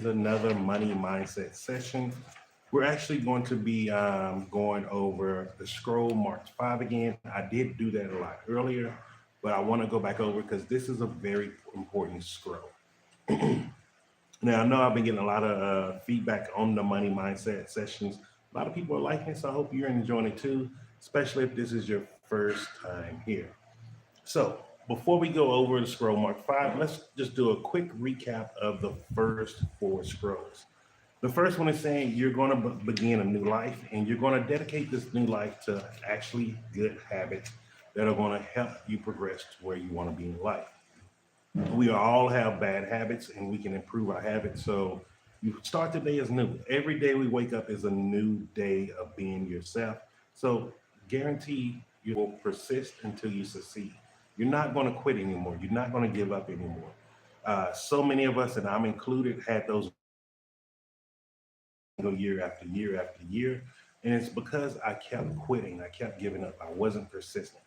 another money mindset session. We're actually going to be going over the scroll marked five again. I did do that a lot earlier, but I want to go back over because this is a very important scroll. Now, I know I've been getting a lot of feedback on the money mindset sessions. A lot of people are liking it, so I hope you're enjoying it too, especially if this is your first time here. So, before we go over the scroll mark five, let's just do a quick recap of the first four scrolls. The first one is saying you're going to begin a new life and you're going to dedicate this new life to actually good habits that are going to help you progress to where you want to be in life. We all have bad habits and we can improve our habits. So you start the day as new. Every day we wake up is a new day of being yourself. So guarantee you will persist until you succeed. You're not going to quit anymore. You're not going to give up anymore. So many of us, and I'm included, had those go year after year after year. And it's because I kept quitting. I kept giving up. I wasn't persistent.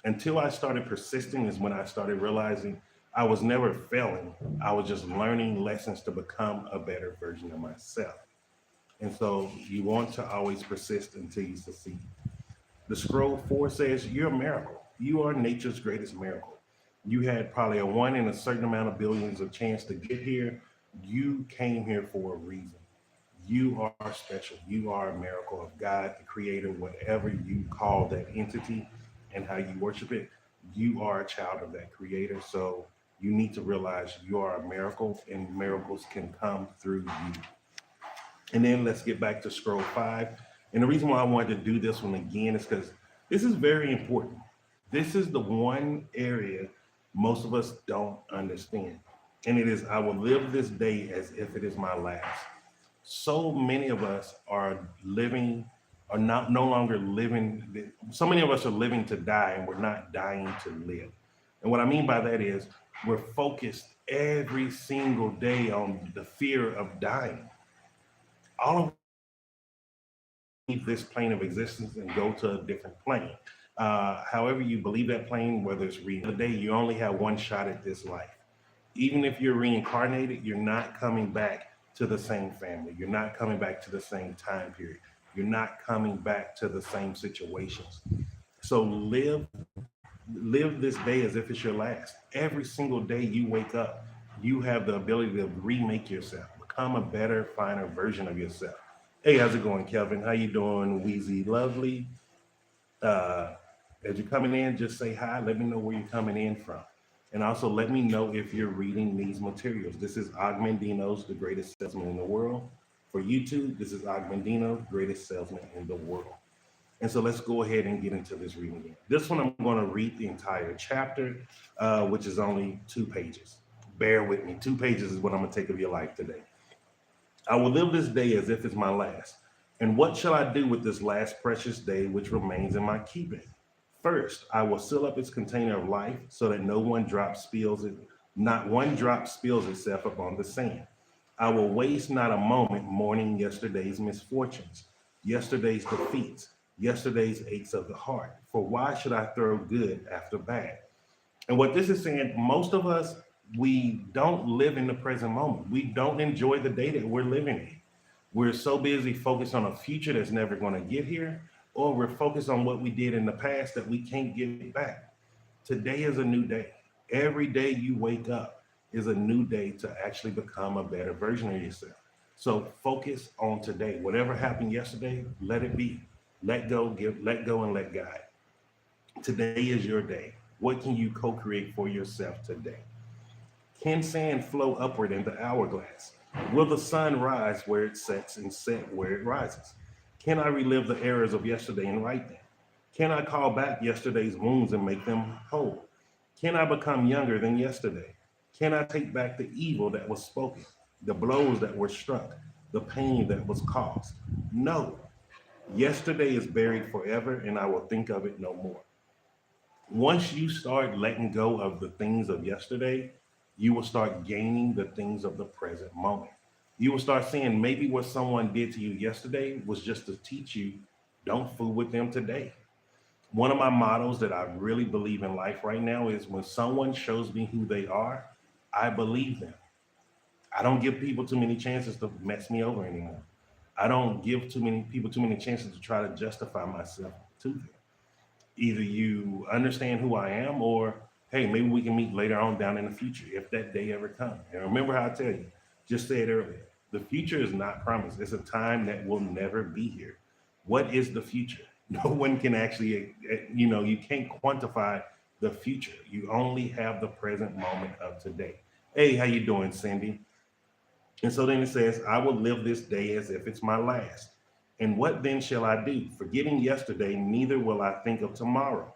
Until I started persisting is when I started realizing I was never failing. I was just learning lessons to become a better version of myself. And so you want to always persist until you succeed. The scroll four says you're a miracle. You are nature's greatest miracle. You had probably a one in a certain amount of billions of chance to get here. You came here for a reason. You are special. You are a miracle of God, the creator, whatever you call that entity and how you worship it. You are a child of that creator. So you need to realize you are a miracle and miracles can come through you. And then let's get back to scroll five. And the reason why I wanted to do this one again is because this is very important. This is the one area most of us don't understand. And it is, I will live this day as if it is my last. So many of us are living, are not no longer living. So many of us are living to die, and we're not dying to live. And what I mean by that is we're focused every single day on the fear of dying. All of leave this plane of existence and go to a different plane. However, you believe that plane, whether it's real the day, you only have one shot at this life. Even if you're reincarnated, you're not coming back to the same family. You're not coming back to the same time period. You're not coming back to the same situations. So live this day as if it's your last. Every single day you wake up, you have the ability to remake yourself, become a better, finer version of yourself. Hey, how's it going, Kelvin? How you doing, Wheezy Lovely? Uh, as you're coming in, just say hi. Let me know where you're coming in from. And also let me know if you're reading these materials. This is Augmendino's The Greatest Salesman in the World. For YouTube, this is Augmendino, Greatest Salesman in the World. And so let's go ahead and get into this reading again. This one, I'm going to read the entire chapter, which is only 2 pages. Bear with me. 2 pages is what I'm going to take of your life today. I will live this day as if it's my last. And what shall I do with this last precious day which remains in my keeping? First, I will seal up its container of life so that not one drop spills itself upon the sand. I will waste not a moment mourning yesterday's misfortunes, yesterday's defeats, yesterday's aches of the heart. For why should I throw good after bad? And what this is saying, most of us, we don't live in the present moment. We don't enjoy the day that we're living in. We're so busy focused on a future that's never going to get here, or we're focused on what we did in the past that we can't get back. Today is a new day. Every day you wake up is a new day to actually become a better version of yourself. So focus on today. Whatever happened yesterday, let it be. Let go and let God. Today is your day. What can you co-create for yourself today? Can sand flow upward in the hourglass? Will the sun rise where it sets and set where it rises? Can I relive the errors of yesterday and right them? Can I call back yesterday's wounds and make them whole? Can I become younger than yesterday? Can I take back the evil that was spoken, the blows that were struck, the pain that was caused? No. Yesterday is buried forever, and I will think of it no more. Once you start letting go of the things of yesterday, you will start gaining the things of the present moment. You will start seeing maybe what someone did to you yesterday was just to teach you, don't fool with them today. One of my mottos that I really believe in life right now is when someone shows me who they are, I believe them. I don't give people too many chances to mess me over anymore. I don't give too many people too many chances to try to justify myself to them. Either you understand who I am, or hey, maybe we can meet later on down in the future if that day ever comes. And remember how I tell you, just said earlier, the future is not promised. It's a time that will never be here. What is the future? No one can actually, you can't quantify the future. You only have the present moment of today. Hey, how you doing, Cindy? And so then it says, I will live this day as if it's my last. And what then shall I do? Forgetting yesterday, neither will I think of tomorrow.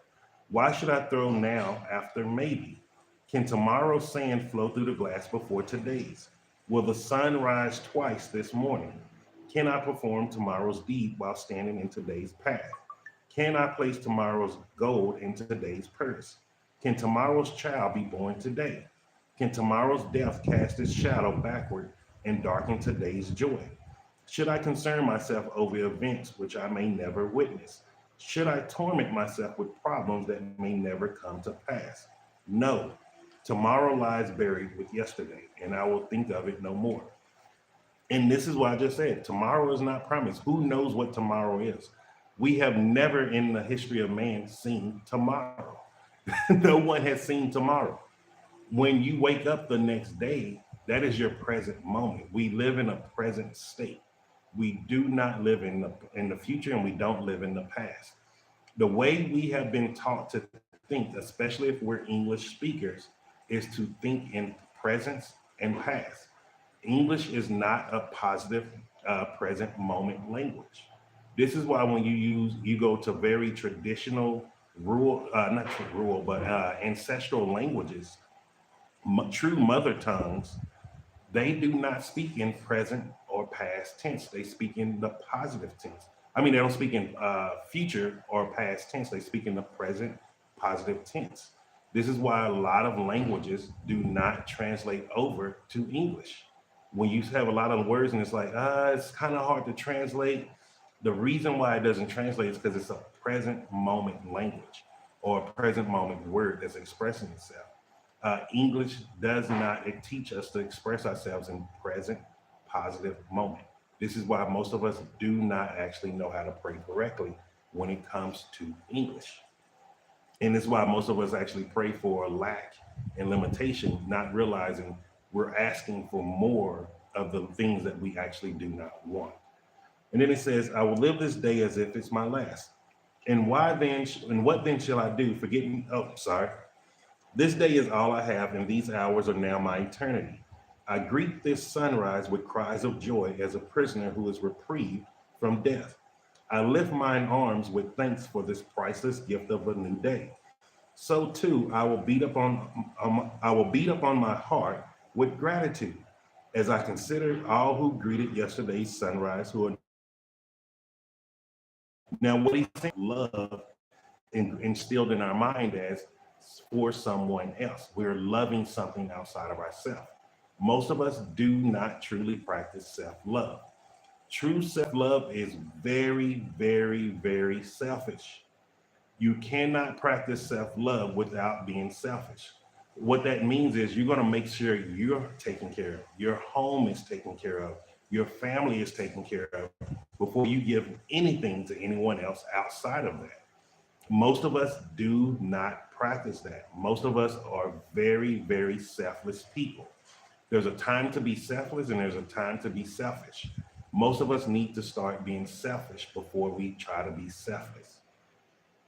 Why should I throw now after maybe? Can tomorrow's sand flow through the glass before today's? Will the sun rise twice this morning? Can I perform tomorrow's deed while standing in today's path? Can I place tomorrow's gold in today's purse? Can tomorrow's child be born today? Can tomorrow's death cast its shadow backward and darken today's joy? Should I concern myself over events which I may never witness? Should I torment myself with problems that may never come to pass? No. Tomorrow lies buried with yesterday, and I will think of it no more. And this is what I just said. Tomorrow is not promised. Who knows what tomorrow is? We have never in the history of man seen tomorrow. No one has seen tomorrow. When you wake up the next day, that is your present moment. We live in a present state. We do not live in the future, and we don't live in the past. The way we have been taught to think, especially if we're English speakers, is to think in presence and past. English is not a positive present moment language. This is why when you go to very traditional rural, not rural, but ancestral languages, true mother tongues, they do not speak in present or past tense. They speak in the positive tense. I mean, they don't speak in future or past tense. They speak in the present positive tense. This is why a lot of languages do not translate over to English. When you have a lot of words and it's like, it's kind of hard to translate. The reason why it doesn't translate is because it's a present moment language or a present moment word that's expressing itself. English does not teach us to express ourselves in present positive moment. This is why most of us do not actually know how to pray correctly when it comes to English. And it's why most of us actually pray for lack and limitation, not realizing we're asking for more of the things that we actually do not want. And then it says, I will live this day as if it's my last. And why then, and what then shall I do? Forgetting, this day is all I have, and these hours are now my eternity. I greet this sunrise with cries of joy as a prisoner who is reprieved from death. I lift mine arms with thanks for this priceless gift of a new day. So too, I will beat up on my heart with gratitude as I consider all who greeted yesterday's sunrise, who are now what he's saying, love instilled in our mind as for someone else. We're loving something outside of ourselves. Most of us do not truly practice self-love. True self-love is very, very, very selfish. You cannot practice self-love without being selfish. What that means is you're going to make sure you're taken care of, your home is taken care of, your family is taken care of before you give anything to anyone else outside of that. Most of us do not practice that. Most of us are very, very selfless people. There's a time to be selfless and there's a time to be selfish. Most of us need to start being selfish before we try to be selfless.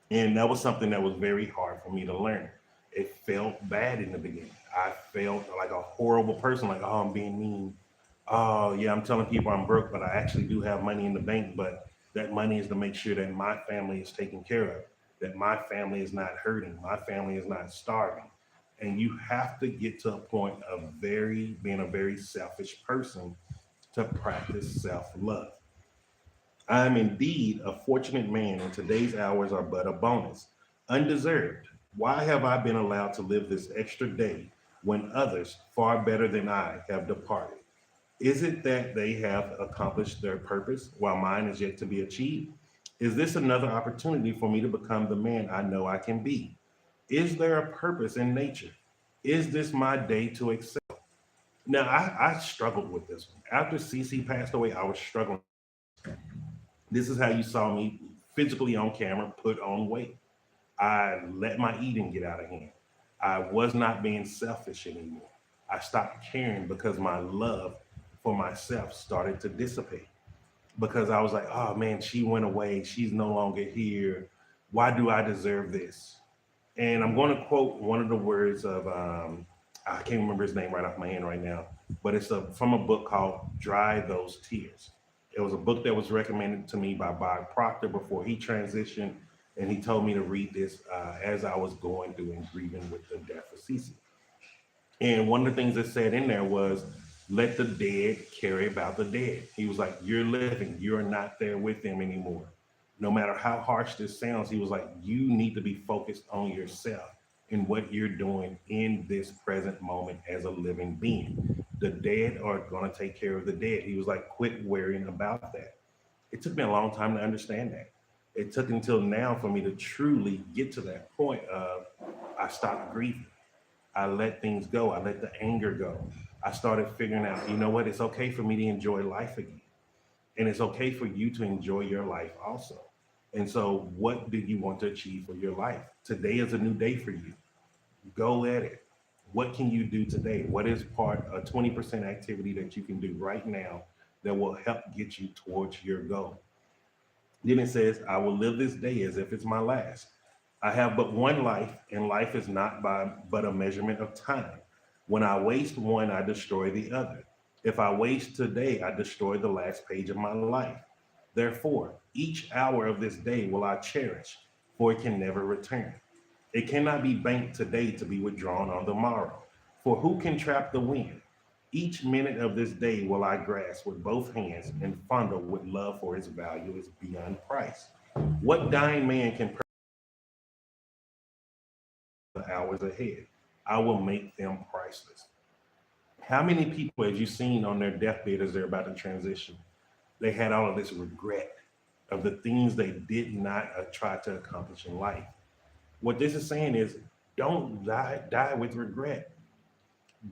And that was something that was very hard for me to learn. It felt bad in the beginning. I felt like a horrible person, like, oh, I'm being mean. Oh, yeah, I'm telling people I'm broke, but I actually do have money in the bank. But that money is to make sure that my family is taken care of, that my family is not hurting, my family is not starving. And you have to get to a point of being a very selfish person to practice self-love. I am indeed a fortunate man, and today's hours are but a bonus, undeserved. Why have I been allowed to live this extra day when others, far better than I, have departed? Is it that they have accomplished their purpose while mine is yet to be achieved? Is this another opportunity for me to become the man I know I can be? Is there a purpose in nature? Is this my day to excel? Now, I struggled with this one. After CC passed away, I was struggling. This is how you saw me physically on camera put on weight. I let my eating get out of hand. I was not being selfish anymore. I stopped caring because my love for myself started to dissipate. Because I was like, oh man, she went away. She's no longer here. Why do I deserve this? And I'm going to quote one of the words of, I can't remember his name right off my hand right now, but it's from a book called Dry Those Tears. It was a book that was recommended to me by Bob Proctor before he transitioned, and he told me to read this as I was going through and grieving with the death of Cece. And one of the things that said in there was, let the dead carry about the dead. He was like, you're living, you're not there with them anymore. No matter how harsh this sounds, he was like, you need to be focused on yourself and what you're doing in this present moment as a living being. The dead are going to take care of the dead. He was like, quit worrying about that. It took me a long time to understand that. It took until now for me to truly get to that point of I stopped grieving. I let things go. I let the anger go. I started figuring out, you know what? It's okay for me to enjoy life again. And it's okay for you to enjoy your life also. And so, what do you want to achieve for your life? Today is a new day for you. Go at it. What can you do today? What is part a 20% activity that you can do right now that will help get you towards your goal? Then it says, I will live this day as if it's my last. I have but one life, and life is not but a measurement of time. When I waste one, I destroy the other. If I waste today, I destroy the last page of my life. Therefore, each hour of this day will I cherish, for it can never return. It cannot be banked today to be withdrawn on the morrow. For who can trap the wind? Each minute of this day will I grasp with both hands and fondle with love, for its value is beyond price. What dying man can the hours ahead? I will make them priceless. How many people have you seen on their deathbed as they're about to transition? They had all of this regret of the things they did not try to accomplish in life. What this is saying is, don't die with regret.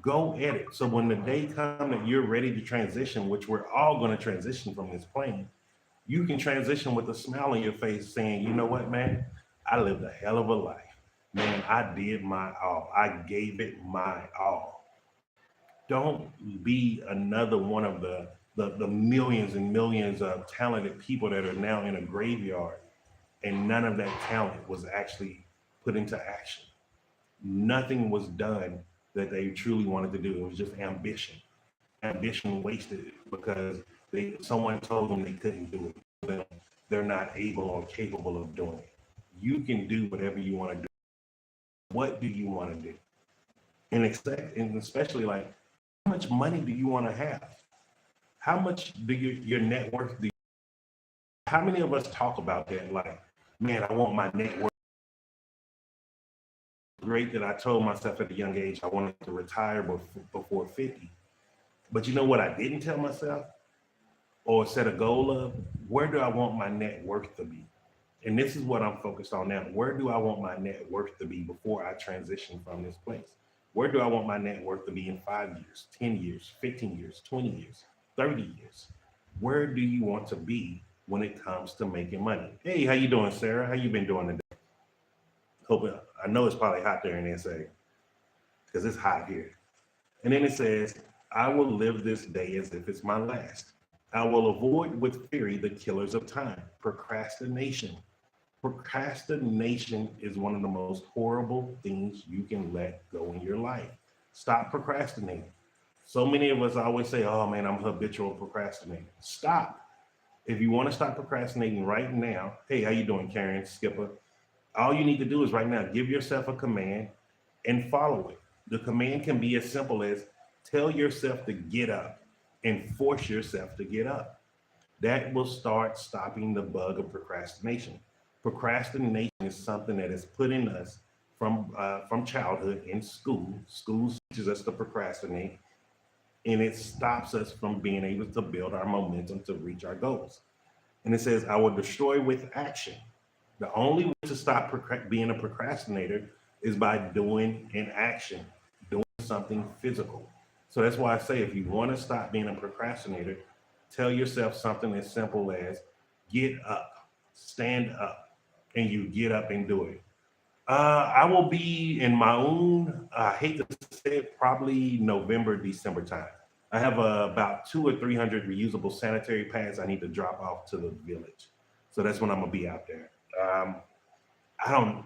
Go at it. So when the day comes that you're ready to transition, which we're all going to transition from this plane, you can transition with a smile on your face saying, you know what, man, I lived a hell of a life. Man, I did my all. I gave it my all. Don't be another one of the millions and millions of talented people that are now in a graveyard, and none of that talent was actually put into action. Nothing was done that they truly wanted to do. It was just ambition. Ambition wasted because someone told them they couldn't do it. They're not able or capable of doing it. You can do whatever you want to do. What do you want to do? And especially like, how much money do you want to have? How much do your net worth do? How many of us talk about that? Like, man, I want my net worth. Great that I told myself at a young age I wanted to retire before 50. But you know what I didn't tell myself or set a goal of? Where do I want my net worth to be? And this is what I'm focused on now. Where do I want my net worth to be before I transition from this place? Where do I want my net worth to be in 5 years, 10 years, 15 years, 20 years, 30 years? Where do you want to be when it comes to making money? Hey, how you doing, Sarah? How you been doing today? I know it's probably hot there in SA because it's hot here. And then it says, I will live this day as if it's my last. I will avoid with fury the killers of time, procrastination. Procrastination is one of the most horrible things you can let go in your life. Stop procrastinating. So many of us always say, oh man, I'm a habitual procrastinator. Stop. If you want to stop procrastinating right now, hey, how you doing, Karen, Skipper? All you need to do is right now, give yourself a command and follow it. The command can be as simple as tell yourself to get up and force yourself to get up. That will start stopping the bug of procrastination. Procrastination is something that is put in us from childhood in school. School teaches us to procrastinate, and it stops us from being able to build our momentum to reach our goals. And it says, I will destroy with action. The only way to stop being a procrastinator is by doing an action, doing something physical. So that's why I say if you want to stop being a procrastinator, tell yourself something as simple as get up, stand up, and you get up and do it. I will be in my own, I hate to say it, probably November, December time. I have about 2 or 300 reusable sanitary pads I need to drop off to the village. So that's when I'm gonna be out there. I don't,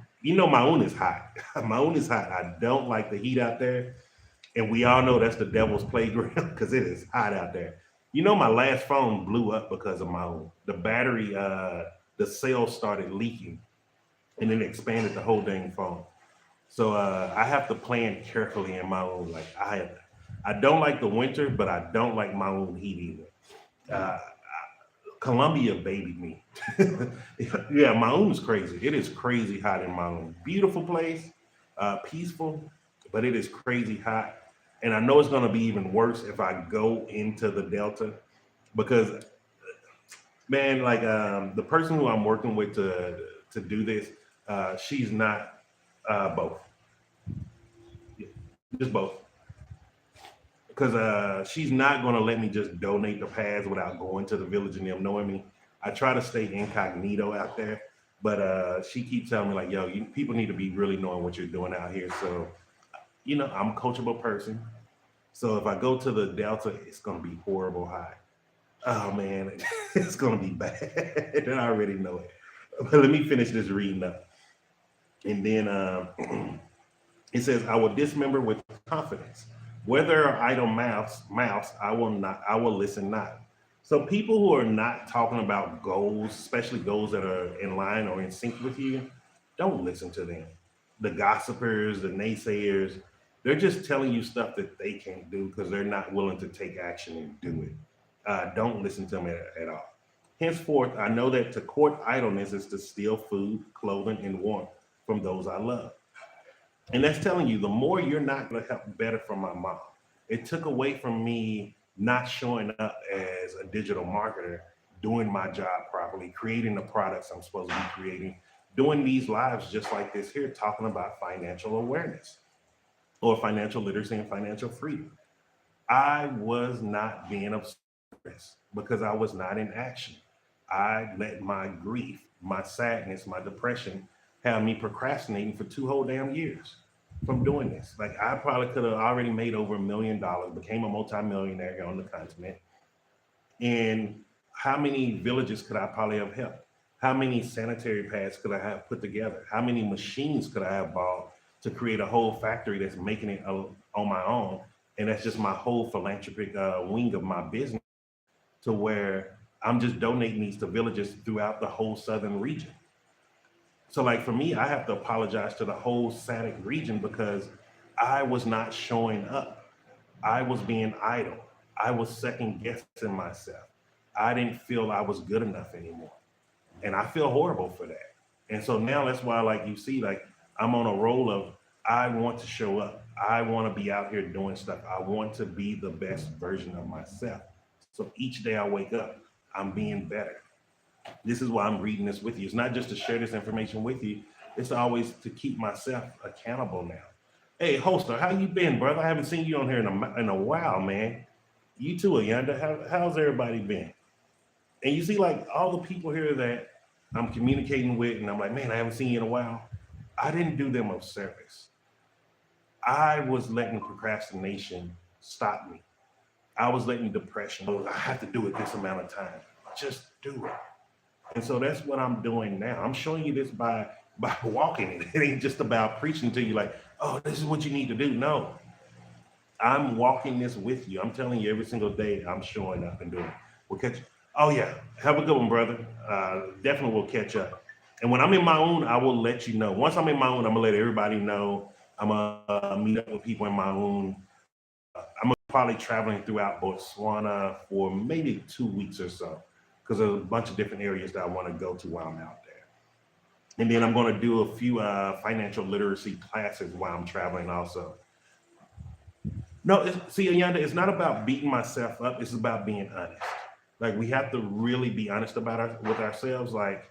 my own is hot. My own is hot. I don't like the heat out there. And we all know that's the devil's playground because it is hot out there. My last phone blew up because of my own. The battery, the cell started leaking and then expanded the whole dang phone. So I have to plan carefully in my own. Like I don't like the winter, but I don't like my own heat either. Columbia babied me. Yeah, my own is crazy. It is crazy hot in my own. Beautiful place, peaceful, but it is crazy hot. And I know it's gonna be even worse if I go into the Delta because man, like the person who I'm working with to do this, she's not both, yeah, just both, because she's not gonna let me just donate the pads without going to the village and them knowing me. I try to stay incognito out there, but she keeps telling me like, "Yo, people need to be really knowing what you're doing out here." So, I'm a coachable person. So if I go to the Delta, it's gonna be horrible hot. Oh man, it's gonna be bad. And I already know it. But let me finish this reading up. And then it says, I will dismember with confidence. Whether idle mouths, I will listen not. So people who are not talking about goals, especially goals that are in line or in sync with you, don't listen to them. The gossipers, the naysayers, they're just telling you stuff that they can't do because they're not willing to take action and do it. Don't listen to them at all. Henceforth, I know that to court idleness is to steal food, clothing, and warmth from those I love. And that's telling you the more you're not going to help better from my mom. It took away from me not showing up as a digital marketer, doing my job properly, creating the products I'm supposed to be creating, doing these lives just like this here, talking about financial awareness or financial literacy and financial freedom. I was not being of service because I was not in action. I let my grief, my sadness, my depression have me procrastinating for 2 whole damn years from doing this. Like I probably could have already made over $1 million, became a multimillionaire here on the continent. And how many villages could I probably have helped? How many sanitary pads could I have put together? How many machines could I have bought to create a whole factory that's making it on my own? And that's just my whole philanthropic wing of my business to where I'm just donating these to villages throughout the whole southern region. So like for me, I have to apologize to the whole SADC region because I was not showing up. I was being idle. I was second guessing myself. I didn't feel I was good enough anymore. And I feel horrible for that. And so now that's why, like you see, like I'm on a roll of I want to show up. I want to be out here doing stuff. I want to be the best version of myself. So each day I wake up, I'm being better. This is why I'm reading this with you. It's not just to share this information with you. It's always to keep myself accountable now. Hey, Holster, how you been, brother? I haven't seen you on here in a while, man. You too, Ayanda. How's everybody been? And you see, like all the people here that I'm communicating with, and I'm like, man, I haven't seen you in a while. I didn't do them a service. I was letting procrastination stop me. I was letting depression, oh, I have to do it this amount of time. Just do it. And so that's what I'm doing now. I'm showing you this by walking it. It ain't just about preaching to you like, oh, this is what you need to do. No, I'm walking this with you. I'm telling you every single day I'm showing up and doing it. We'll catch you. Oh yeah, have a good one, brother. Definitely will catch up. And when I'm in my own, I will let you know. Once I'm in my own, I'm gonna let everybody know. I'm gonna meet up with people in my own. I'm probably traveling throughout Botswana for maybe 2 weeks or so, because there's a bunch of different areas that I want to go to while I'm out there. And then I'm going to do a few financial literacy classes while I'm traveling also. No, see, Ayanda, it's not about beating myself up. It's about being honest. Like we have to really be honest about with ourselves. Like,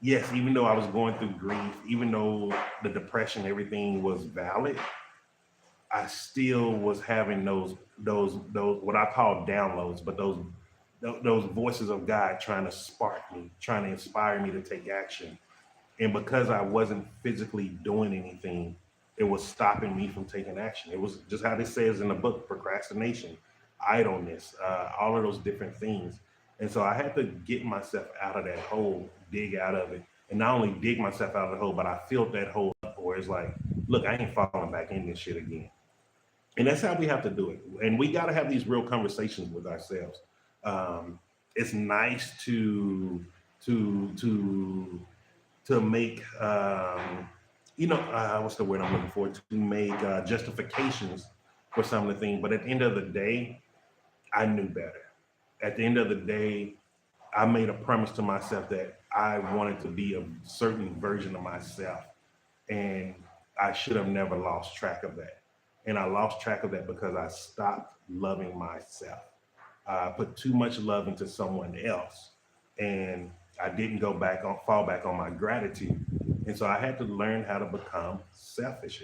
yes, even though I was going through grief, even though the depression, everything was valid, I still was having those what I call downloads, but those voices of God trying to spark me, trying to inspire me to take action. And because I wasn't physically doing anything, it was stopping me from taking action. It was just how this says in the book: procrastination, idleness, all of those different things. And so I had to get myself out of that hole, dig out of it, and not only dig myself out of the hole, but I filled that hole up where it's like, look, I ain't falling back in this shit again. And that's how we have to do it. And we got to have these real conversations with ourselves. Um, it's nice to to to make what's the word I'm looking for, to make justifications for some of the things. But at the end of the day, I knew better. At the end of the day, I made a promise to myself that I wanted to be a certain version of myself, and I should have never lost track of that. And I lost track of that because I stopped loving myself. I put too much love into someone else, and I didn't fall back on my gratitude. And so I had to learn how to become selfish.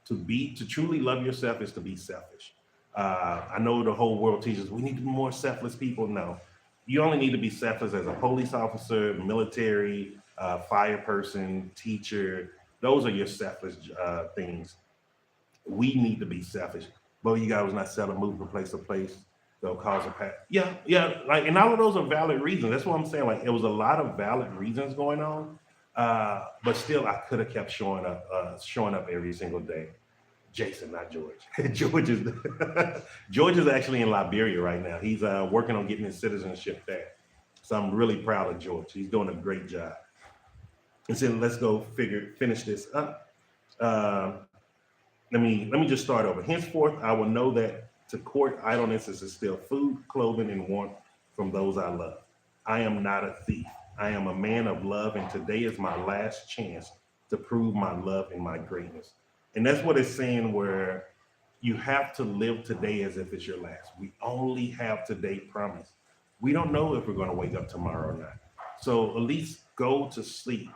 To truly love yourself is to be selfish. I know the whole world teaches we need to be more selfless people. No, you only need to be selfless as a police officer, military, fire person, teacher. Those are your selfless things. We need to be selfish. But you guys was not selling, move from place to place. They'll cause a pat. Yeah, yeah. Like, and all of those are valid reasons. That's what I'm saying. Like, it was a lot of valid reasons going on. But still, I could have kept showing up every single day. Jason, not George. George is George is actually in Liberia right now. He's working on getting his citizenship there. So I'm really proud of George. He's doing a great job. And so let's go finish this up. Uh, let me just start over. Henceforth, I will know that to court idleness is to steal food, clothing, and warmth from those I love. I am not a thief. I am a man of love, and today is my last chance to prove my love and my greatness. And that's what it's saying, where you have to live today as if it's your last. We only have today promised. We don't know if we're going to wake up tomorrow or not. So at least go to sleep,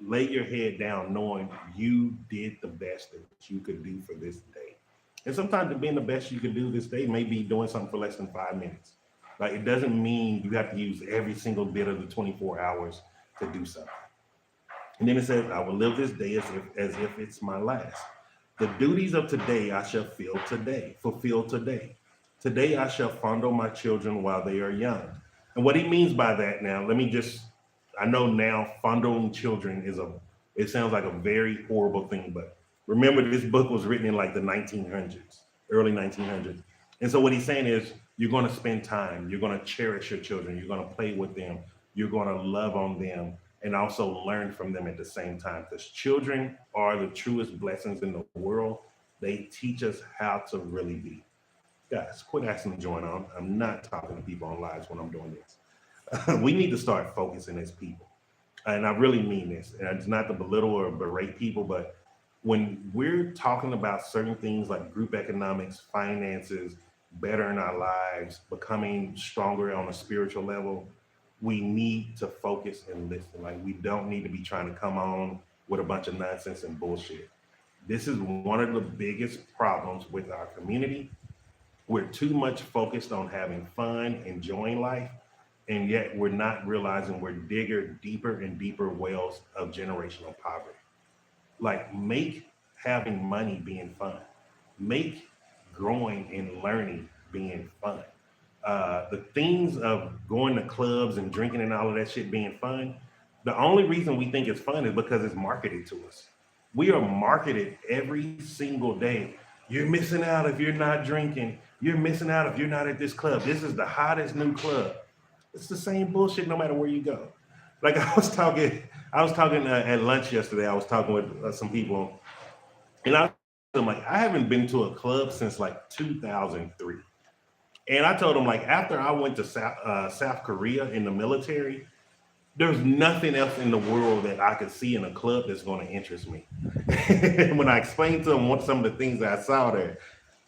lay your head down, knowing you did the best that you could do for this day. And sometimes being the best you can do this day may be doing something for less than 5 minutes. Like, it doesn't mean you have to use every single bit of the 24 hours to do something. And then it says, I will live this day as if it's my last. The duties of today I shall fulfill today. Today I shall fondle my children while they are young. And what he means by that, now, I know now fondling children it sounds like a very horrible thing, but remember, this book was written in like the 1900s, early 1900s. And so what he's saying is, you're going to spend time, you're going to cherish your children, you're going to play with them, you're going to love on them, and also learn from them at the same time. Because children are the truest blessings in the world. They teach us how to really be. Guys, quit asking to join on. I'm not talking to people on lives when I'm doing this. We need to start focusing as people. And I really mean this. And it's not to belittle or berate people, but when we're talking about certain things like group economics, finances, bettering our lives, becoming stronger on a spiritual level, we need to focus and listen. Like, we don't need to be trying to come on with a bunch of nonsense and bullshit. This is one of the biggest problems with our community. We're too much focused on having fun, enjoying life, and yet we're not realizing we're digging deeper and deeper wells of generational poverty. Like, make having money being fun. Make growing and learning being fun. The things of going to clubs and drinking and all of that shit being fun, the only reason we think it's fun is because it's marketed to us. We are marketed every single day. You're missing out if you're not drinking. You're missing out if you're not at this club. This is the hottest new club. It's the same bullshit no matter where you go. Like, I was talking at lunch yesterday. I was talking with some people, and I'm like, I haven't been to a club since like 2003. And I told them, like, after I went to South Korea in the military, there's nothing else in the world that I could see in a club that's going to interest me. And when I explained to them what some of the things that I saw there,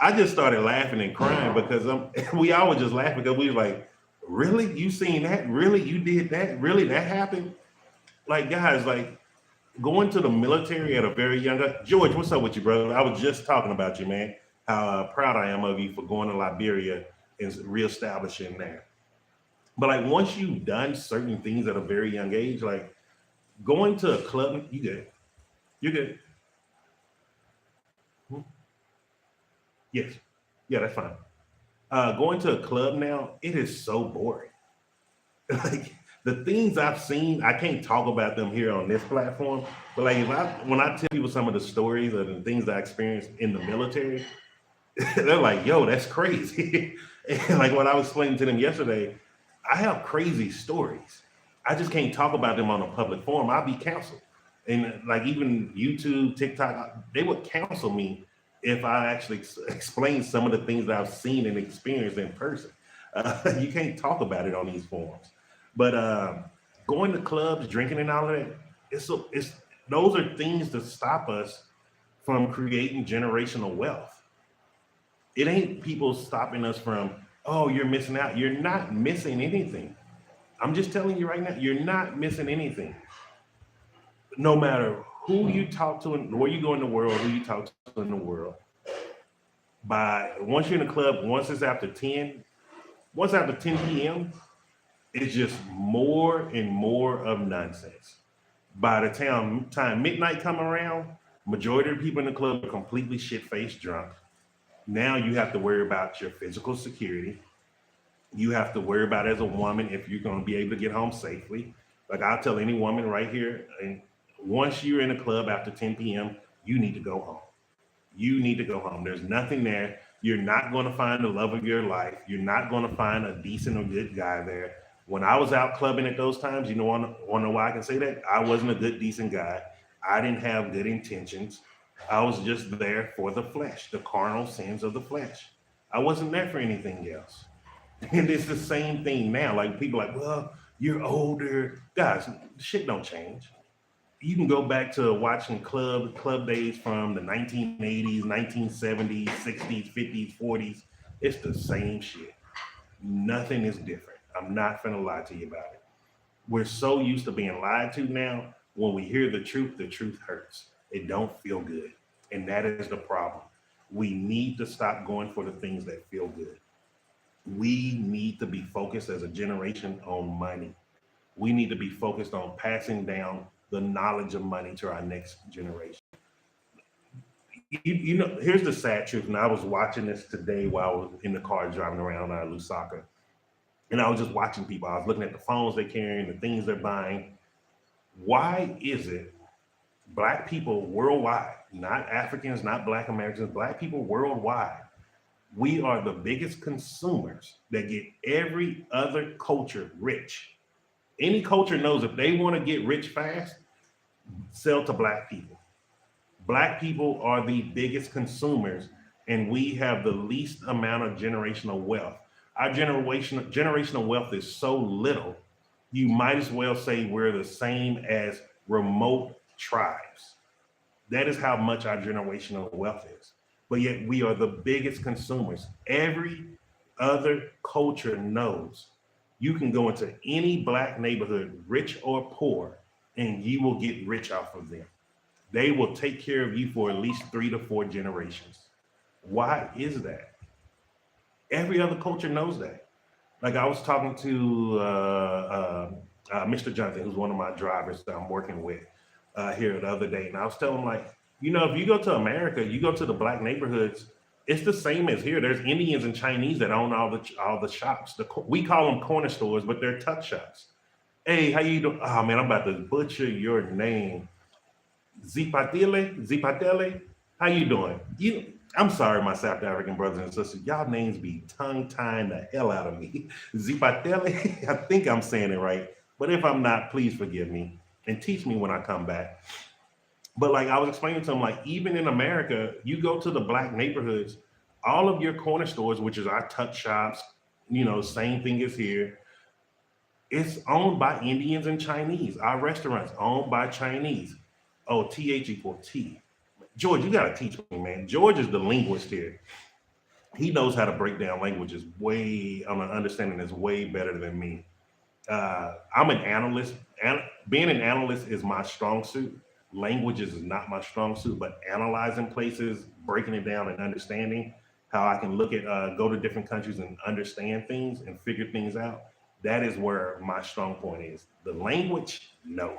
I just started laughing and crying because we all were just laughing because we were like, really? You seen that? Really? You did that? Really? That happened? Like, guys, like, going to the military at a very young George, what's up with you, bro? I was just talking about you, man. How proud I am of you for going to Liberia and reestablishing there. But like once you've done certain things at a very young age, like going to a club, you good, you're good. Hmm? Yes, yeah, that's fine. Going to a club now, it is so boring. Like the things I've seen, I can't talk about them here on this platform. But like if I when I tell people some of the stories or the things I experienced in the military, they're like, "Yo, that's crazy." And like what I was explaining to them yesterday, I have crazy stories. I just can't talk about them on a public forum. I'll be canceled. And like even YouTube, TikTok, they would cancel me if I actually explain some of the things that I've seen and experienced in person. You can't talk about it on these forums. But going to clubs, drinking, and all of that, it's those are things to stop us from creating generational wealth. It ain't people stopping us from, oh, you're missing out. You're not missing anything. I'm just telling you right now, you're not missing anything. No matter who you talk to and where you go in the world, who you talk to in the world, by once you're in the club, once after 10 p.m., it's just more and more of nonsense. By the time midnight come around, majority of the people in the club are completely shit faced drunk. Now you have to worry about your physical security. You have to worry about as a woman if you're going to be able to get home safely. Like I'll tell any woman right here, and once you're in a club after 10 p.m., you need to go home. You need to go home. There's nothing there. You're not going to find the love of your life. You're not going to find a decent or good guy there. When I was out clubbing at those times, you know, want to know why I can say that? I wasn't a good, decent guy. I didn't have good intentions. I was just there for the flesh, the carnal sins of the flesh. I wasn't there for anything else. And it's the same thing now. Like people are like, well, you're older. Guys, shit don't change. You can go back to watching club days from the 1980s, 1970s, 60s, 50s, 40s. It's the same shit. Nothing is different. I'm not gonna lie to you about it. We're so used to being lied to now. When we hear the truth hurts. It don't feel good. And that is the problem. We need to stop going for the things that feel good. We need to be focused as a generation on money. We need to be focused on passing down the knowledge of money to our next generation. You know, here's the sad truth. And I was watching this today while I was in the car driving around Lusaka. And I was just watching people. I was looking at the phones they're carrying, the things they're buying. Why is it Black people worldwide, not Africans, not Black Americans, Black people worldwide, we are the biggest consumers that get every other culture rich. Any culture knows if they want to get rich fast, sell to Black people. Black people are the biggest consumers, and we have the least amount of generational wealth. Our generational wealth is so little, you might as well say we're the same as remote tribes. That is how much our generational wealth is. But yet we are the biggest consumers. Every other culture knows you can go into any Black neighborhood, rich or poor, and you will get rich off of them. They will take care of you for at least 3 to 4 generations. Why is that? Every other culture knows that. Like I was talking to Mr. Johnson, who's one of my drivers that I'm working with here the other day, and I was telling him like, you know, if you go to America, you go to the Black neighborhoods, it's the same as here. There's Indians and Chinese that own all the shops. We call them corner stores, but they're tuck shops. Hey, how you doing? Oh man, I'm about to butcher your name. Zipatele, how you doing? I'm sorry, my South African brothers and sisters. Y'all names be tongue tying the hell out of me. Zipatele, I think I'm saying it right. But if I'm not, please forgive me and teach me when I come back. But like I was explaining to them, like even in America, you go to the Black neighborhoods, all of your corner stores, which is our tuck shops, you know, same thing as here. It's owned by Indians and Chinese. Our restaurants owned by Chinese. Oh, TH equal T. George, you gotta teach me, man. George is the linguist here. He knows how to break down languages way on an understanding is way better than me. I'm an analyst. Being an analyst is my strong suit. languages is not my strong suit, but analyzing places, breaking it down, and understanding how I can look at go to different countries and understand things and figure things out. That is where my strong point is. The language, no.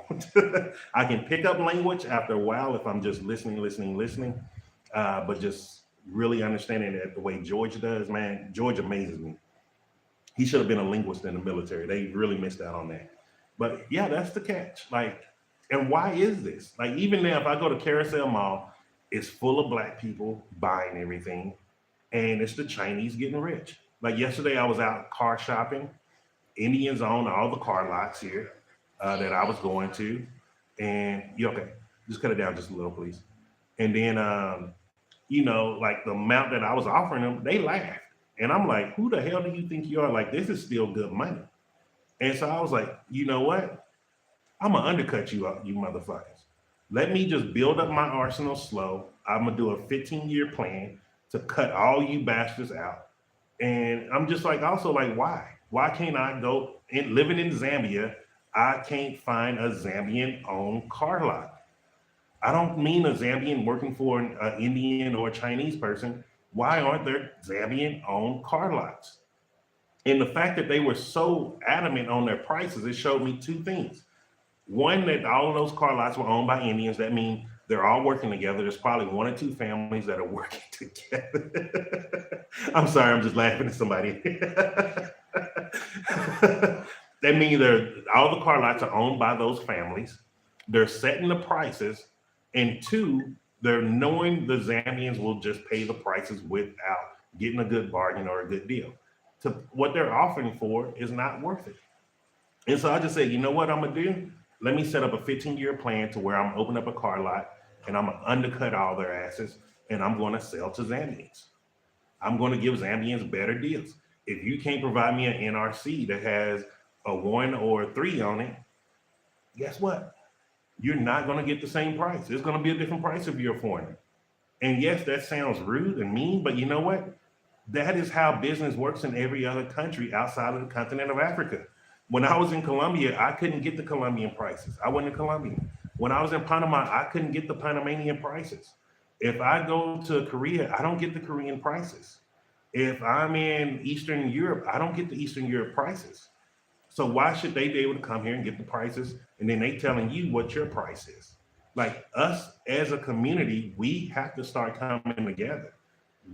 I can pick up language after a while if I'm just listening. But just really understanding it the way George does, man, George amazes me. He should have been a linguist in the military. They really missed out on that. But yeah, that's the catch. Like, and why is this? Like, even now, if I go to Carousel Mall, it's full of black people buying everything, and it's the Chinese getting rich. Like yesterday, I was out car shopping. Indians own all the car lots here that I was going to, and you okay? Just cut it down just a little, please. And then, like the amount that I was offering them, they laughed, and I'm like, "Who the hell do you think you are? Like, this is still good money." And so I was like, you know what? I'm gonna undercut you up, you motherfuckers. Let me just build up my arsenal slow. I'm gonna do a 15-year plan to cut all you bastards out. And I'm just like, also like, why? Why can't I go in living in Zambia? I can't find a Zambian owned car lot. I don't mean a Zambian working for an Indian or a Chinese person. Why aren't there Zambian owned car lots? And the fact that they were so adamant on their prices, it showed me two things. One, that all of those car lots were owned by Indians. That means they're all working together. There's probably one or two families that are working together. I'm sorry, I'm just laughing at somebody. That means all the car lots are owned by those families. They're setting the prices. And two, they're knowing the Zambians will just pay the prices without getting a good bargain or a good deal. To what they're offering for is not worth it. And so I just said, you know what I'm gonna do? Let me set up a 15-year plan to where I'm gonna open up a car lot and I'm gonna undercut all their asses and I'm gonna sell to Zambians. I'm gonna give Zambians better deals. If you can't provide me an NRC that has a 1 or a 3 on it, guess what? You're not gonna get the same price. It's gonna be a different price if you're a foreigner. And yes, that sounds rude and mean, but you know what? That is how business works in every other country outside of the continent of Africa. When I was in Colombia, I couldn't get the Colombian prices. I wasn't a Colombian. When I was in Panama, I couldn't get the Panamanian prices. If I go to Korea, I don't get the Korean prices. If I'm in Eastern Europe, I don't get the Eastern Europe prices. So why should they be able to come here and get the prices? And then they telling you what your price is. Like us as a community, we have to start coming together.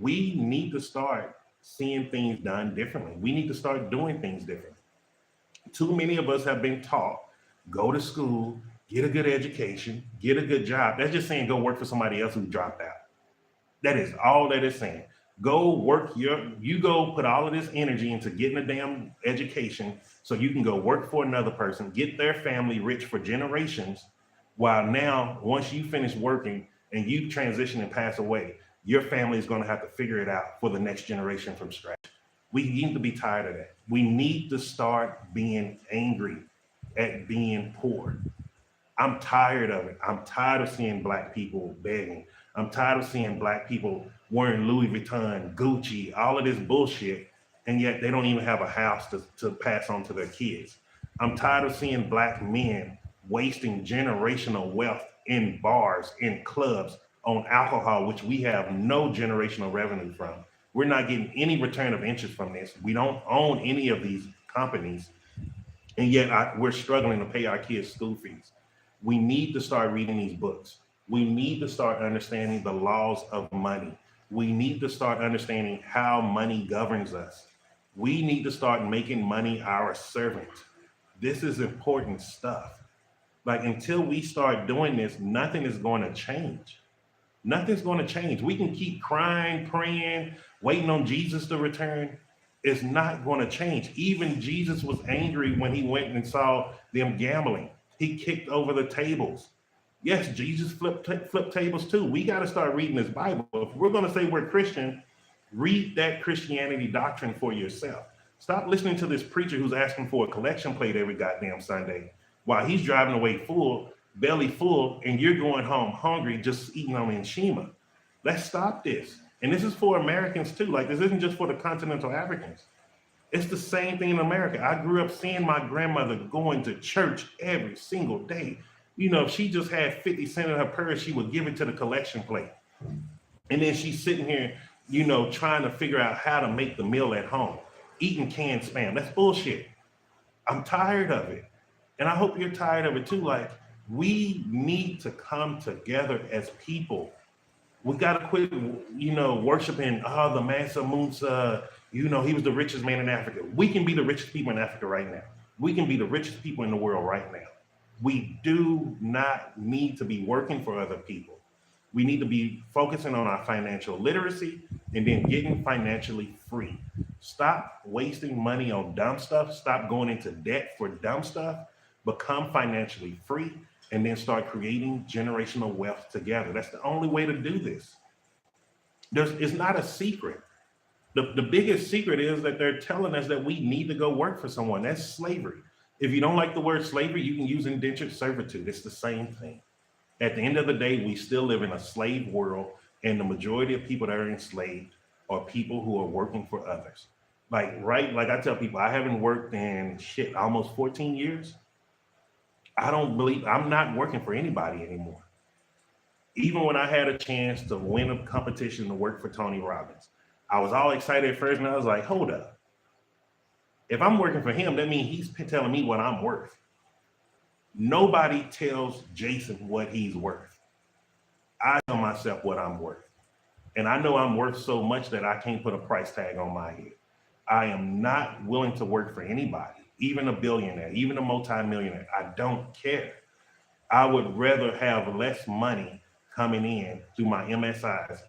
We need to start seeing things done differently. We need to start doing things differently. Too many of us have been taught, go to school, get a good education, get a good job. That's just saying go work for somebody else who dropped out. That is all that is saying. Go work you go put all of this energy into getting a damn education so you can go work for another person, get their family rich for generations, while now, once you finish working and you transition and pass away, your family is going to have to figure it out for the next generation from scratch. We need to be tired of that. We need to start being angry at being poor. I'm tired of it. I'm tired of seeing black people begging. I'm tired of seeing black people wearing Louis Vuitton, Gucci, all of this bullshit, and yet they don't even have a house to pass on to their kids. I'm tired of seeing black men wasting generational wealth in bars, in clubs, on alcohol, which we have no generational revenue from. We're not getting any return of interest from this. We don't own any of these companies, and yet we're struggling to pay our kids' school fees. We need to start reading these books. We need to start understanding the laws of money. We need to start understanding how money governs us. We need to start making money our servant. This is important stuff. Like, until we start doing this, nothing is going to change. Nothing's going to change. We can keep crying, praying, waiting on Jesus to return. It's not going to change. Even Jesus was angry when he went and saw them gambling. He kicked over the tables. Yes, Jesus flipped tables too. We got to start reading this Bible. If we're going to say we're Christian, read that Christianity doctrine for yourself. Stop listening to this preacher who's asking for a collection plate every goddamn Sunday while he's driving away full, belly full, and you're going home hungry just eating on Nshima. Let's stop this. And this is for Americans too. Like, this isn't just for the continental Africans. It's the same thing in America. I grew up seeing my grandmother going to church every single day. If she just had 50 cents in her purse, she would give it to the collection plate. And then she's sitting here, trying to figure out how to make the meal at home, eating canned spam. That's bullshit. I'm tired of it. And I hope you're tired of it too. Like, we need to come together as people. We got to quit, worshiping, the Mansa Musa, he was the richest man in Africa. We can be the richest people in Africa right now. We can be the richest people in the world right now. We do not need to be working for other people. We need to be focusing on our financial literacy and then getting financially free. Stop wasting money on dumb stuff. Stop going into debt for dumb stuff. Become financially free and then start creating generational wealth together. That's the only way to do this. It's not a secret. The biggest secret is that they're telling us that we need to go work for someone. That's slavery. If you don't like the word slavery, you can use indentured servitude. It's the same thing. At the end of the day, we still live in a slave world, and the majority of people that are enslaved are people who are working for others. Like I tell people, I haven't worked in almost 14 years. I'm not working for anybody anymore. Even when I had a chance to win a competition to work for Tony Robbins, I was all excited at first, and I was like, hold up. If I'm working for him, that means he's telling me what I'm worth. Nobody tells Jason what he's worth. I tell myself what I'm worth. And I know I'm worth so much that I can't put a price tag on my head. I am not willing to work for anybody, even a billionaire, even a multimillionaire. I don't care. I would rather have less money coming in through my MSIs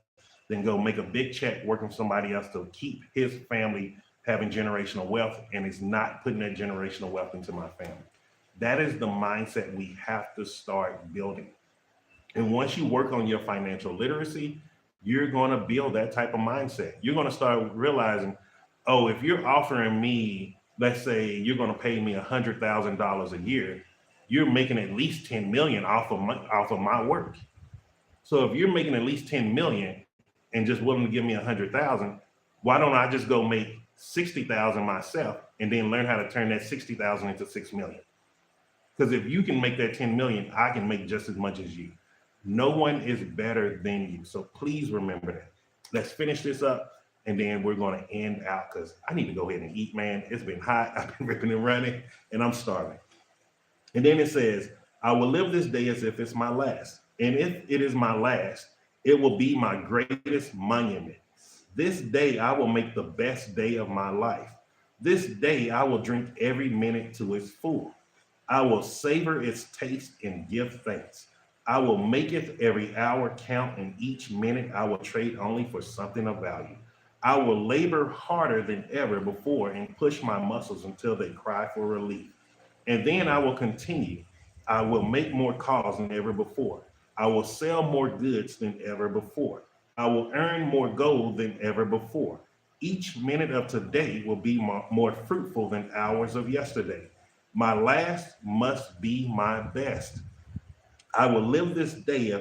than go make a big check working for somebody else to keep his family having generational wealth, and is not putting that generational wealth into my family. That is the mindset we have to start building. And once you work on your financial literacy, you're going to build that type of mindset. You're going to start realizing, oh, if you're offering me, let's say you're going to pay me $100,000 a year, you're making at least 10 million off of my work. So if you're making at least 10 million and just willing to give me 100,000, why don't I just go make 60,000 myself and then learn how to turn that 60,000 into 6 million? Because if you can make that 10 million, I can make just as much as you. No one is better than you. So please remember that. Let's finish this up, and then we're going to end out, because I need to go ahead and eat, man. It's been hot. I've been ripping and running, and I'm starving. And then it says, I will live this day as if it's my last. And if it is my last, it will be my greatest monument. This day I will make the best day of my life. This day I will drink every minute to its full. I will savor its taste and give thanks. I will make it every hour count, and each minute I will trade only for something of value. I will labor harder than ever before and push my muscles until they cry for relief. And then I will continue. I will make more calls than ever before. I will sell more goods than ever before. I will earn more gold than ever before. Each minute of today will be more fruitful than hours of yesterday. My last must be my best. I will live this day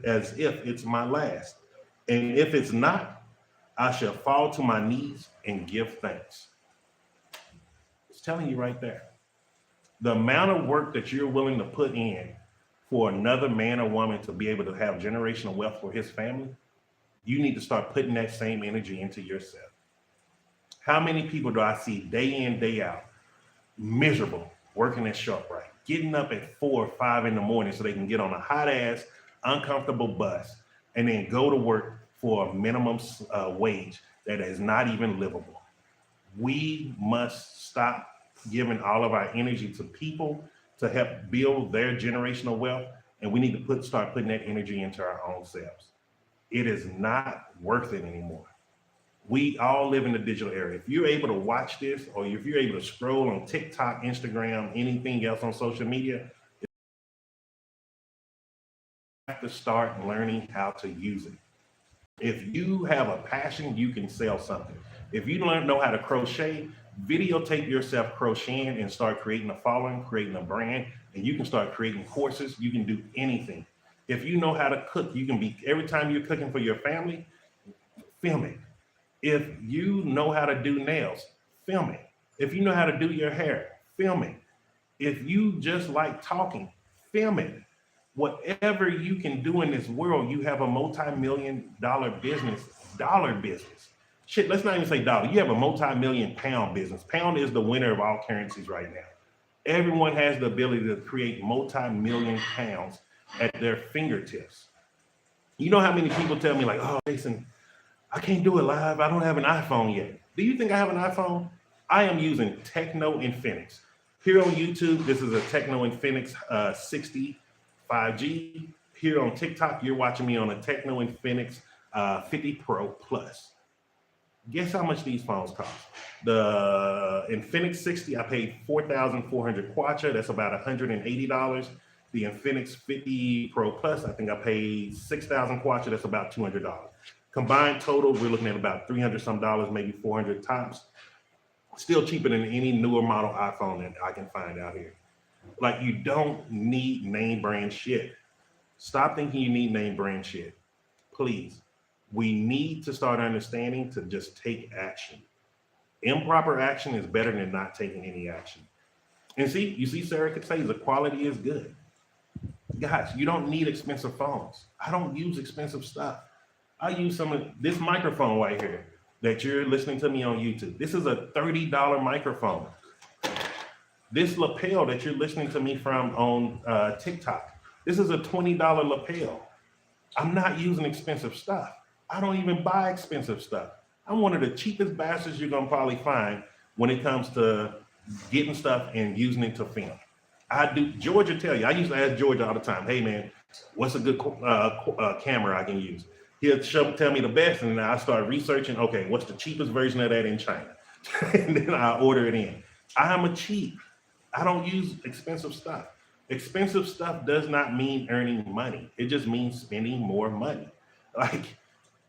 as if it's my last. And if it's not, I shall fall to my knees and give thanks. It's telling you right there. The amount of work that you're willing to put in for another man or woman to be able to have generational wealth for his family, you need to start putting that same energy into yourself. How many people do I see day in, day out, miserable, working at ShopRite, getting up at 4 or 5 in the morning so they can get on a hot ass, uncomfortable bus and then go to work for a minimum wage that is not even livable? We must stop giving all of our energy to people to help build their generational wealth, and we need to start putting that energy into our own selves. It is not worth it anymore. We all live in the digital era. If you're able to watch this, or if you're able to scroll on TikTok, Instagram, anything else on social media, you have to start learning how to use it. If you have a passion, you can sell something. If you don't know how to crochet, videotape yourself crocheting and start creating a following, creating a brand, and you can start creating courses. You can do anything. If you know how to cook, you can be, every time you're cooking for your family, film it. If you know how to do nails, film it. If you know how to do your hair, film it. If you just like talking, film it. Whatever you can do in this world, you have a multi-million dollar business. Shit, let's not even say dollar. You have a multi-million pound business. Pound is the winner of all currencies right now. Everyone has the ability to create multi-million pounds at their fingertips. You know how many people tell me like, oh, Jason, I can't do it live. I don't have an iPhone yet. Do you think I have an iPhone? I am using Techno Infinix. Here on YouTube, this is a Techno Infinix 60 5G. Here on TikTok, you're watching me on a Techno Infinix 50 Pro Plus. Guess how much these phones cost? The Infinix 60, I paid 4,400 kwacha. That's about $180. The Infinix 50 Pro Plus, I think I paid 6,000 kwacha. That's about $200. Combined total, we're looking at about 300 some dollars, maybe 400 tops. Still cheaper than any newer model iPhone that I can find out here. Like, you don't need name brand shit. Stop thinking you need name brand shit. Please. We need to start understanding to just take action. Improper action is better than not taking any action. And see, you see, Sarah could say the quality is good. Guys, you don't need expensive phones. I don't use expensive stuff. I use some of this microphone right here that you're listening to me on YouTube. This is a $30 microphone. This lapel that you're listening to me from on TikTok, this is a $20 lapel. I'm not using expensive stuff. I don't even buy expensive stuff. I'm one of the cheapest bastards you're gonna probably find when it comes to getting stuff and using it to film. I do. George will tell you. I used to ask George all the time, "Hey man, what's a good camera I can use?" He'll tell me the best, and then I start researching. Okay, what's the cheapest version of that in China? And then I order it in. I'm a cheap. I don't use expensive stuff. Expensive stuff does not mean earning money. It just means spending more money. Like,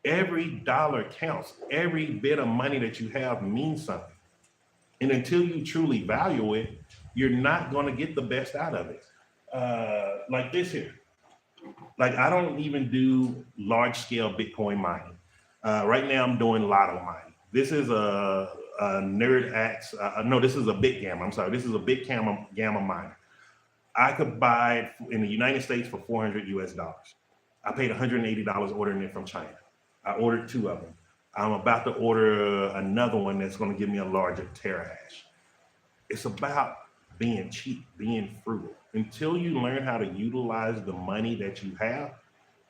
every dollar counts. Every bit of money that you have means something. And until you truly value it, you're not going to get the best out of it. Like this here. Like, I don't even do large scale Bitcoin mining. Right now I'm doing lotto mining. This is a nerd axe. No, this is a bit gamma. I'm sorry. This is a bit gamma miner. I could buy it in the United States for $400 US. I paid $180 ordering it from China. I ordered 2 of them. I'm about to order another one that's going to give me a larger terahash. It's about being cheap, being frugal. Until you learn how to utilize the money that you have,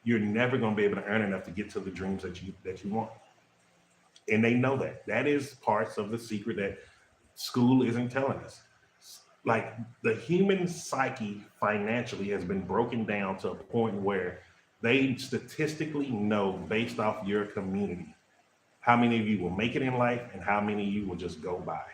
you're never going to be able to earn enough to get to the dreams that you want. And they know that. That is parts of the secret that school isn't telling us. Like, the human psyche financially has been broken down to a point where they statistically know, based off your community, how many of you will make it in life and how many of you will just go by.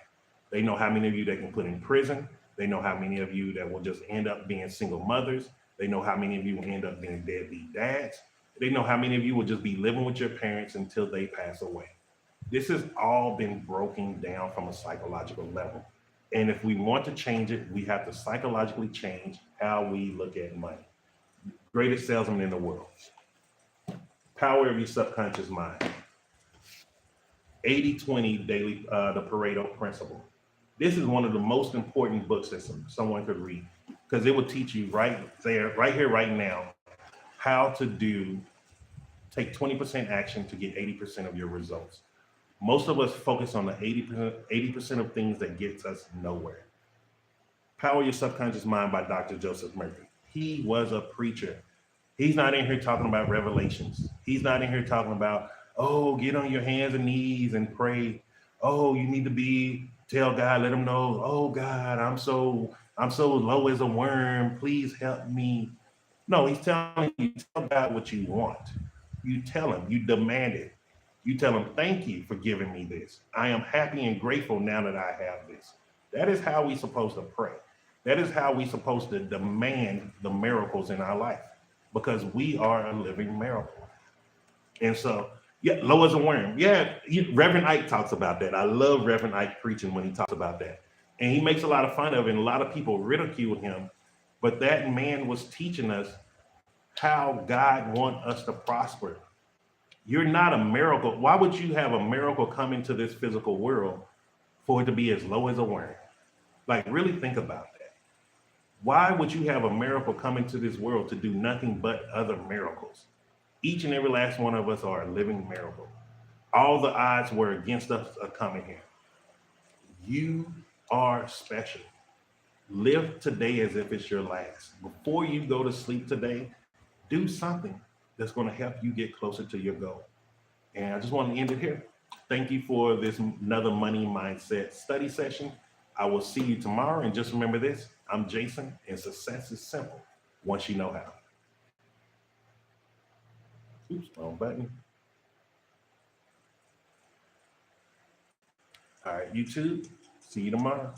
They know how many of you they can put in prison. They know how many of you that will just end up being single mothers. They know how many of you will end up being deadbeat dads. They know how many of you will just be living with your parents until they pass away. This has all been broken down from a psychological level. And if we want to change it, we have to psychologically change how we look at money. Greatest salesman in the world. Power of your subconscious mind. 80-20 daily, the Pareto principle. This is one of the most important books that someone could read, because it will teach you right there, right here, right now, how to take 20% action to get 80% of your results. Most of us focus on the 80% of things that gets us nowhere. Power Your Subconscious Mind by Dr. Joseph Murphy. He was a preacher. He's not in here talking about revelations. He's not in here talking about, oh, get on your hands and knees and pray. Oh, you need to tell God, let him know, oh God, I'm so low as a worm. Please help me. No, he's telling you, tell God what you want. You tell him, you demand it. You tell him, thank you for giving me this. I am happy and grateful now that I have this. That is how we're supposed to pray. That is how we're supposed to demand the miracles in our life, because we are a living miracle. And so, yeah, low as a worm. Yeah, Reverend Ike talks about that. I love Reverend Ike preaching when he talks about that. And he makes a lot of fun of it, and a lot of people ridicule him. But that man was teaching us how God wants us to prosper. You're not a miracle. Why would you have a miracle come into this physical world for it to be as low as a worm? Like, really think about that. Why would you have a miracle come into this world to do nothing but other miracles? Each and every last one of us are a living miracle. All the odds were against us are coming here. You are special. Live today as if it's your last. Before you go to sleep today, do something that's going to help you get closer to your goal. And I just want to end it here. Thank you for this another money mindset study session. I will see you tomorrow. And just remember this, I'm Jason, and success is simple once you know how. Oops, wrong button. All right, YouTube, see you tomorrow.